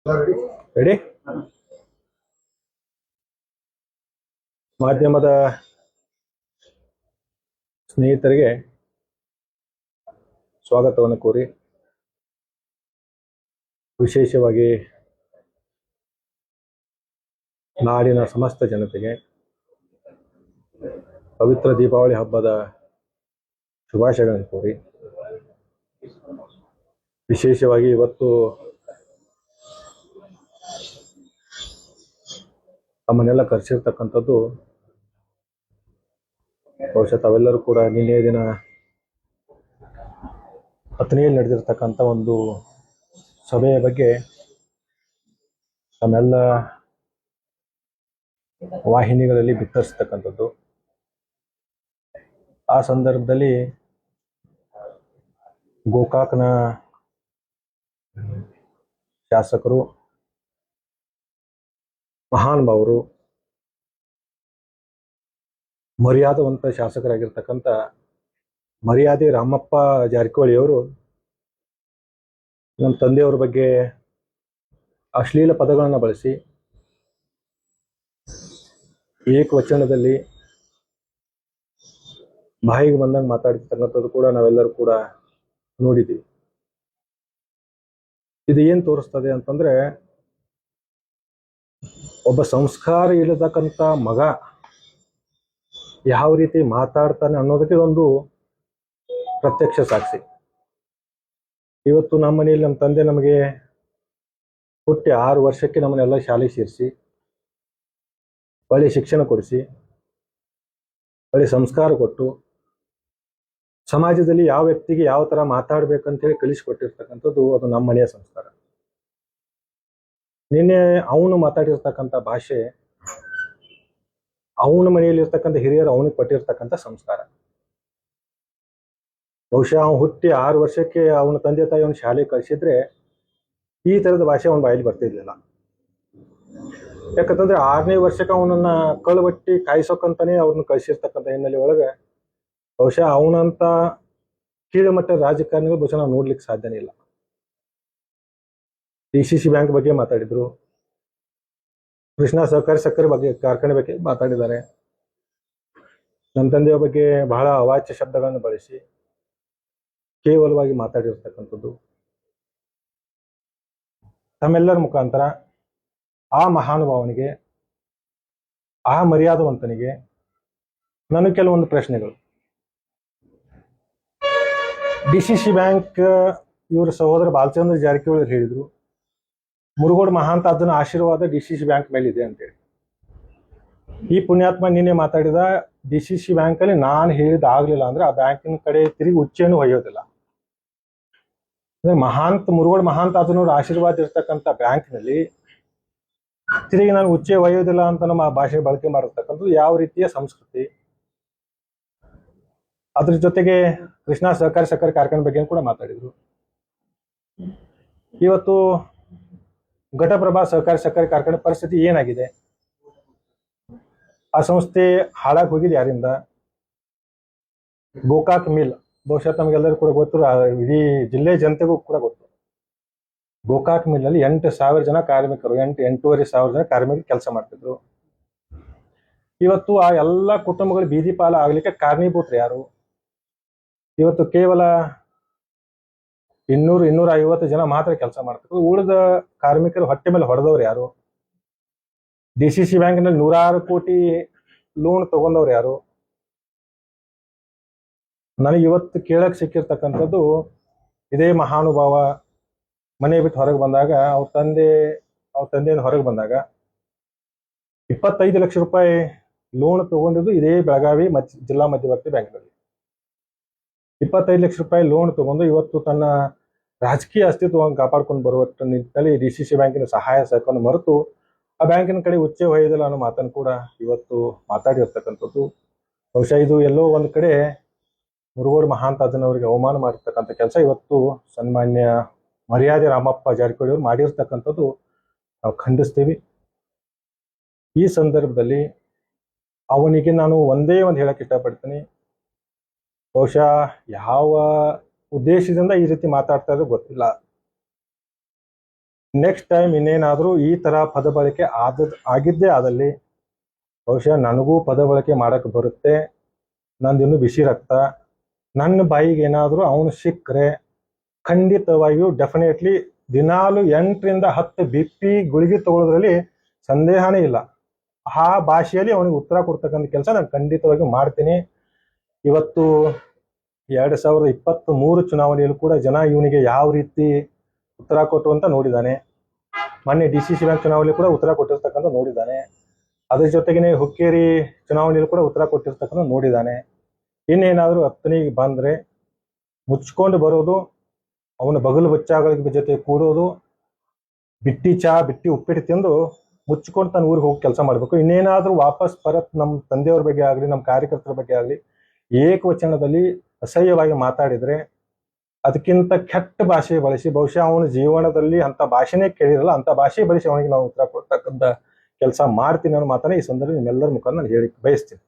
Ready. ಮಾಧ್ಯಮದ ಸ್ನೇಹಿತರಿಗೆ ಸ್ವಾಗತವನ್ನು ಕೋರಿ, ವಿಶೇಷವಾಗಿ ನಾಡಿನ ಸಮಸ್ತ ಜನತೆಗೆ ಪವಿತ್ರ ದೀಪಾವಳಿ ಹಬ್ಬದ ಶುಭಾಶಯಗಳನ್ನು ಕೋರಿ, ವಿಶೇಷವಾಗಿ ಇವತ್ತು ನಮ್ಮನ್ನೆಲ್ಲ ಕರೆಸಿರ್ತಕ್ಕಂಥದ್ದು ಬಹುಶಃ ತಾವೆಲ್ಲರೂ ಕೂಡ ನಿನ್ನೆ ದಿನ ಅಥಣಿಯಲ್ಲಿ ನಡೆದಿರ್ತಕ್ಕಂಥ ಒಂದು ಸಭೆಯ ಬಗ್ಗೆ ತಮ್ಮೆಲ್ಲ ವಾಹಿನಿಗಳಲ್ಲಿ ಬಿತ್ತರಿಸ್ತಕ್ಕಂಥದ್ದು. ಆ ಸಂದರ್ಭದಲ್ಲಿ ಗೋಕಾಕ್ನ ಶಾಸಕರು, ಮಹಾನುಭಾವರು, ಮರ್ಯಾದವಂತ ಶಾಸಕರಾಗಿರ್ತಕ್ಕಂಥ ಮರ್ಯಾದೆ ರಾಮಪ್ಪ ಜಾರಕಿಹೊಳಿ ಅವರು ನಮ್ಮ ತಂದೆಯವರ ಬಗ್ಗೆ ಅಶ್ಲೀಲ ಪದಗಳನ್ನು ಬಳಸಿ ಏಕವಚನದಲ್ಲಿ ಬಾಯಿಗೆ ಬಂದಂಗೆ ಮಾತಾಡ್ತಕ್ಕಂಥದ್ದು ಕೂಡ ನಾವೆಲ್ಲರೂ ಕೂಡ ನೋಡಿದ್ದೀವಿ. ಇದು ಏನು ತೋರಿಸ್ತದೆ ಅಂತಂದ್ರೆ, ಒಬ್ಬ ಸಂಸ್ಕಾರ ಇಲ್ಲತಕ್ಕಂಥ ಮಗ ಯಾವ ರೀತಿ ಮಾತಾಡ್ತಾನೆ ಅನ್ನೋದಕ್ಕೆ ಒಂದು ಪ್ರತ್ಯಕ್ಷ ಸಾಕ್ಷಿ. ಇವತ್ತು ನಮ್ಮ ಮನೆಯಲ್ಲಿ ನಮ್ಮ ತಂದೆ ನಮಗೆ ಹುಟ್ಟಿ 6 ವರ್ಷಕ್ಕೆ ನಮ್ಮನ್ನೆಲ್ಲ ಶಾಲೆಗೆ ಸೇರಿಸಿ, ಒಳ್ಳೆ ಶಿಕ್ಷಣ ಕೊಡಿಸಿ, ಒಳ್ಳೆ ಸಂಸ್ಕಾರ ಕೊಟ್ಟು, ಸಮಾಜದಲ್ಲಿ ಯಾವ ವ್ಯಕ್ತಿಗೆ ಯಾವ ತರ ಮಾತಾಡ್ಬೇಕಂತೇಳಿ ಕಲಿಸಿಕೊಟ್ಟಿರ್ತಕ್ಕಂಥದ್ದು ಅದು ನಮ್ಮ ಮನೆಯ ಸಂಸ್ಕಾರ. ನಿನ್ನೆ ಅವನು ಮಾತಾಡಿರ್ತಕ್ಕಂಥ ಭಾಷೆ, ಅವನ ಮನೆಯಲ್ಲಿ ಇರ್ತಕ್ಕಂಥ ಹಿರಿಯರು ಅವನಿಗೆ ಕೊಟ್ಟಿರ್ತಕ್ಕಂಥ ಸಂಸ್ಕಾರ. ಬಹುಶಃ ಅವನು ಹುಟ್ಟಿ 6 ವರ್ಷಕ್ಕೆ ಅವನ ತಂದೆ ತಾಯಿ ಅವನ ಶಾಲೆ ಕಳಿಸಿದ್ರೆ ಈ ತರದ ಭಾಷೆ ಅವನ ಬಾಯಲ್ಲಿ ಬರ್ತಿರ್ಲಿಲ್ಲ. ಯಾಕಂತಂದ್ರೆ 6ನೇ ವರ್ಷಕ್ಕೆ ಅವನನ್ನ ಕಳುಬಟ್ಟಿ ಕಾಯಿಸೋಕಂತಾನೆ ಅವ್ರನ್ನ ಕಳಿಸಿರ್ತಕ್ಕಂಥ ಹಿನ್ನೆಲೆ ಒಳಗೆ ಬಹುಶಃ ಅವನಂತ ಕೀಳುಮಟ್ಟದ ರಾಜಕಾರಣಿಗಳು ಬಹುಶಃ ನಾವು ನೋಡ್ಲಿಕ್ಕೆ ಸಾಧ್ಯನೇ ಇಲ್ಲ. DCC ಬ್ಯಾಂಕ್ ಬಗ್ಗೆ ಮಾತಾಡಿದ್ರು, ಕೃಷ್ಣ ಸಹಕಾರಿ ಸಕ್ಕರೆ ಬಗ್ಗೆ ಕಾರ್ಖಾನೆ ಬಗ್ಗೆ ಮಾತಾಡಿದ್ದಾರೆ. ನನ್ನ ತಂದೆಯ ಬಗ್ಗೆ ಬಹಳ ಅವಾಚ್ಯ ಶಬ್ದಗಳನ್ನು ಬಳಸಿ ಕೇವಲವಾಗಿ ಮಾತಾಡಿರ್ತಕ್ಕಂಥದ್ದು. ತಮ್ಮೆಲ್ಲರ ಮುಖಾಂತರ ಆ ಮಹಾನುಭಾವನಿಗೆ, ಆ ಮರ್ಯಾದವಂತನಿಗೆ ನನಗೆ ಕೆಲವೊಂದು ಪ್ರಶ್ನೆಗಳು. DCC ಬ್ಯಾಂಕ್ ಇವರ ಸಹೋದರ ಬಾಲಚಂದ್ರ ಜಾರಕಿಹೊಳಿ ಹೇಳಿದ್ರು, ಮುರುಗೋಡು ಮಹಾಂತಾದನ ಆಶೀರ್ವಾದ DCC ಬ್ಯಾಂಕ್ ಮೇಲಿದೆ ಅಂತೇಳಿ. ಈ ಪುಣ್ಯಾತ್ಮ ನಿನ್ನೆ ಮಾತಾಡಿದ DCC ಬ್ಯಾಂಕ್ ಅಲ್ಲಿ ನಾನು ಹೇಳಿದ ಆಗ್ಲಿಲ್ಲ ಅಂದ್ರೆ ಆ ಬ್ಯಾಂಕಿನ ಕಡೆ ತಿರುಗಿ ಉಚ್ಚೆಯನ್ನು ಒಯ್ಯೋದಿಲ್ಲ. ಮುರುಗೋಡು ಮಹಾಂತಾದನವ್ರ ಆಶೀರ್ವಾದ ಇರ್ತಕ್ಕಂಥ ಬ್ಯಾಂಕ್ನಲ್ಲಿ ತಿರುಗಿ ನಾನು ಉಚ್ಚೆ ಒಯ್ಯೋದಿಲ್ಲ ಅಂತ ನಮ್ಮ ಭಾಷೆ ಬಳಕೆ ಮಾಡಿರ್ತಕ್ಕಂಥದ್ದು ಯಾವ ರೀತಿಯ ಸಂಸ್ಕೃತಿ. ಅದ್ರ ಜೊತೆಗೆ ಕೃಷ್ಣ ಸಹಕಾರಿ ಸಕ್ಕರೆ ಕಾರ್ಖಾನೆ ಬಗ್ಗೆ ಕೂಡ ಮಾತಾಡಿದ್ರು. ಇವತ್ತು ಘಟಪ್ರಭಾ ಸಹಕಾರಿ ಸಕ್ಕರೆ ಕಾರ್ಖಾನೆ ಪರಿಸ್ಥಿತಿ ಏನಾಗಿದೆ, ಆ ಸಂಸ್ಥೆ ಹಾಳಾಗಿ ಹೋಗಿದೆ ಯಾರಿಂದ? ಗೋಕಾಕ್ ಮಿಲ್, ಬಹುಶಃ ತಮಗೆಲ್ಲರೂ ಕೂಡ ಗೊತ್ತು, ಇಡೀ ಜಿಲ್ಲೆ ಜನತೆಗೂ ಕೂಡ ಗೊತ್ತು. ಗೋಕಾಕ್ ಮಿಲ್ ಅಲ್ಲಿ 8,000 ಜನ ಕಾರ್ಮಿಕರು, 8,500 ಜನ ಕಾರ್ಮಿಕರು ಕೆಲಸ ಮಾಡ್ತಿದ್ರು. ಇವತ್ತು ಆ ಎಲ್ಲ ಕುಟುಂಬಗಳು ಬೀದಿ ಪಾಲ ಆಗ್ಲಿಕ್ಕೆ ಕಾರಣೀಭೂತರು ಯಾರು? ಇವತ್ತು ಕೇವಲ 200-250 ಜನ ಮಾತ್ರ ಕೆಲಸ ಮಾಡ್ತಿದ್ರು. ಉಳಿದ ಕಾರ್ಮಿಕರು ಹೊಟ್ಟೆ ಮೇಲೆ ಹೊಡೆದವ್ರು ಯಾರು? DCC ಬ್ಯಾಂಕ್ನಲ್ಲಿ 100 ಕೋಟಿ ಲೋನ್ ತಗೊಂಡವ್ರು ಯಾರು? ನನಗೆ ಇವತ್ತು ಕೇಳಕ್ ಸಿಕ್ಕಿರ್ತಕ್ಕಂಥದ್ದು, ಇದೇ ಮಹಾನುಭಾವ ಮನೆ ಬಿಟ್ಟು ಹೊರಗೆ ಬಂದಾಗ, ಅವ್ರ ತಂದೆಯಿಂದ ಹೊರಗೆ ಬಂದಾಗ 25 ಲಕ್ಷ ರೂಪಾಯಿ ಲೋನ್ ತಗೊಂಡಿದ್ದು ಇದೇ ಬೆಳಗಾವಿ ಜಿಲ್ಲಾ ಮಧ್ಯವರ್ತಿ ಬ್ಯಾಂಕ್ನಲ್ಲಿ. 25 ಲಕ್ಷ ರೂಪಾಯಿ ಲೋನ್ ತಗೊಂಡು ಇವತ್ತು ತನ್ನ ರಾಜಕೀಯ ಅಸ್ತಿತ್ವವನ್ನು ಕಾಪಾಡ್ಕೊಂಡು ಬರುವ ನಿಟ್ಟಿನಲ್ಲಿ DCC ಬ್ಯಾಂಕಿನ ಸಹಾಯ ಸಹಕಾರವನ್ನು ಮರೆತು ಆ ಬ್ಯಾಂಕಿನ ಕಡೆ ಉಚ್ಚೆ ಒಯ್ಯೋದಿಲ್ಲ ಅನ್ನೋ ಮಾತನ್ನು ಕೂಡ ಇವತ್ತು ಮಾತಾಡಿರ್ತಕ್ಕಂಥದ್ದು. ಬಹುಶಃ ಇದು ಎಲ್ಲೋ ಒಂದ್ ಕಡೆ ಮುರುಗೋಡು ಮಹಾಂತಾದನವರಿಗೆ ಅವಮಾನ ಮಾಡಿರ್ತಕ್ಕಂಥ ಕೆಲಸ ಇವತ್ತು ಸನ್ಮಾನ್ಯ ಮರ್ಯಾದೆ ರಾಮಪ್ಪ ಜಾರಕಿಹೊಳಿ ಅವರು ಮಾಡಿರ್ತಕ್ಕಂಥದ್ದು ನಾವು ಖಂಡಿಸ್ತೀವಿ. ಈ ಸಂದರ್ಭದಲ್ಲಿ ಅವನಿಗೆ ನಾನು ಒಂದೇ ಒಂದು ಹೇಳಕ್ ಇಷ್ಟಪಡ್ತೀನಿ, ಬಹುಶಃ ಯಾವ ಉದ್ದೇಶದಿಂದ ಈ ರೀತಿ ಮಾತಾಡ್ತಾ ಇರೋ ಗೊತ್ತಿಲ್ಲ. ನೆಕ್ಸ್ಟ್ ಟೈಮ್ ಇನ್ನೇನಾದರೂ ಈ ತರ ಪದ ಬಳಕೆ ಆಗಿದ್ದೇ ಆದಲ್ಲಿ ಬಹುಶಃ ನನಗೂ ಪದ ಬಳಕೆ ಮಾಡಕ್ ಬರುತ್ತೆ. ನಂದಿನ್ನು ಬಿಸಿ ರಕ್ತ. ನನ್ನ ಬಾಯಿಗೆ ಏನಾದರೂ ಅವನು ಸಿಕ್ಕರೆ ಖಂಡಿತವಾಗಿಯೂ ಡೆಫಿನೆಟ್ಲಿ ದಿನಾಲು 8ರಿಂದ 10 BP ಗುಳಿಗೆ ತಗೊಳ್ಳೋದ್ರಲ್ಲಿ ಸಂದೇಹನೇ ಇಲ್ಲ. ಆ ಭಾಷೆಯಲ್ಲಿ ಅವನಿಗೆ ಉತ್ತರ ಕೊಡ್ತಕ್ಕಂಥ ಕೆಲಸ ನಾನು ಖಂಡಿತವಾಗಿ ಮಾಡ್ತೀನಿ. ಇವತ್ತು 2023 ಚುನಾವಣೆಯಲ್ಲೂ ಕೂಡ ಜನ ಇವನಿಗೆ ಯಾವ ರೀತಿ ಉತ್ತರ ಕೊಟ್ಟು ಅಂತ ನೋಡಿದ್ದಾನೆ. ಮೊನ್ನೆ DCC ಬ್ಯಾಂಕ್ ಚುನಾವಣೆಯಲ್ಲಿ ಕೂಡ ಉತ್ತರ ಕೊಟ್ಟಿರ್ತಕ್ಕಂಥ ನೋಡಿದ್ದಾನೆ. ಅದ್ರ ಜೊತೆಗೇನೆ ಹುಕ್ಕೇರಿ ಚುನಾವಣೆಯಲ್ಲಿ ಕೂಡ ಉತ್ತರ ಕೊಟ್ಟಿರ್ತಕ್ಕಂಥ ನೋಡಿದ್ದಾನೆ. ಇನ್ನೇನಾದರೂ 10ನಿಗೆ ಬಂದ್ರೆ ಮುಚ್ಕೊಂಡು ಬರೋದು, ಅವನ ಬಗಲು ಬಚ್ಚಾಗಳ ಜೊತೆ ಕೂಡೋದು, ಬಿಟ್ಟಿ ಚಾ ಬಿಟ್ಟಿ ಉಪ್ಪಿಟ್ಟು ತಿಂದು ಮುಚ್ಕೊಂಡು ತನ್ನ ಊರಿಗೆ ಹೋಗಿ ಕೆಲಸ ಮಾಡಬೇಕು. ಇನ್ನೇನಾದ್ರೂ ವಾಪಸ್ ಪರತ್ ನಮ್ಮ ತಂದೆಯವ್ರ ಬಗ್ಗೆ ಆಗಲಿ, ನಮ್ಮ ಕಾರ್ಯಕರ್ತರ ಬಗ್ಗೆ ಆಗಲಿ ಏಕವಚನದಲ್ಲಿ ಅಸಹ್ಯವಾಗಿ ಮಾತಾಡಿದ್ರೆ ಅದಕ್ಕಿಂತ ಕೆಟ್ಟ ಭಾಷೆ ಬಳಸಿ, ಬಹುಶಃ ಅವನ ಜೀವನದಲ್ಲಿ ಅಂತ ಭಾಷೆನೇ ಕೇಳಿರಲ್ಲ, ಅಂತ ಭಾಷೆ ಬಳಸಿ ಅವನಿಗೆ ನಾವು ಉತ್ತರ ಕೊಡ್ತಕ್ಕಂಥ ಕೆಲಸ ಮಾಡ್ತೀನಿ ಅನ್ನೋ ಮಾತನ್ನ ಈ ಸಂದರ್ಭ ನಿಮ್ಮೆಲ್ಲರ ಮುಖಾಂತರ ನಾನು ಹೇಳಿ ಬಯಸ್ತೀನಿ.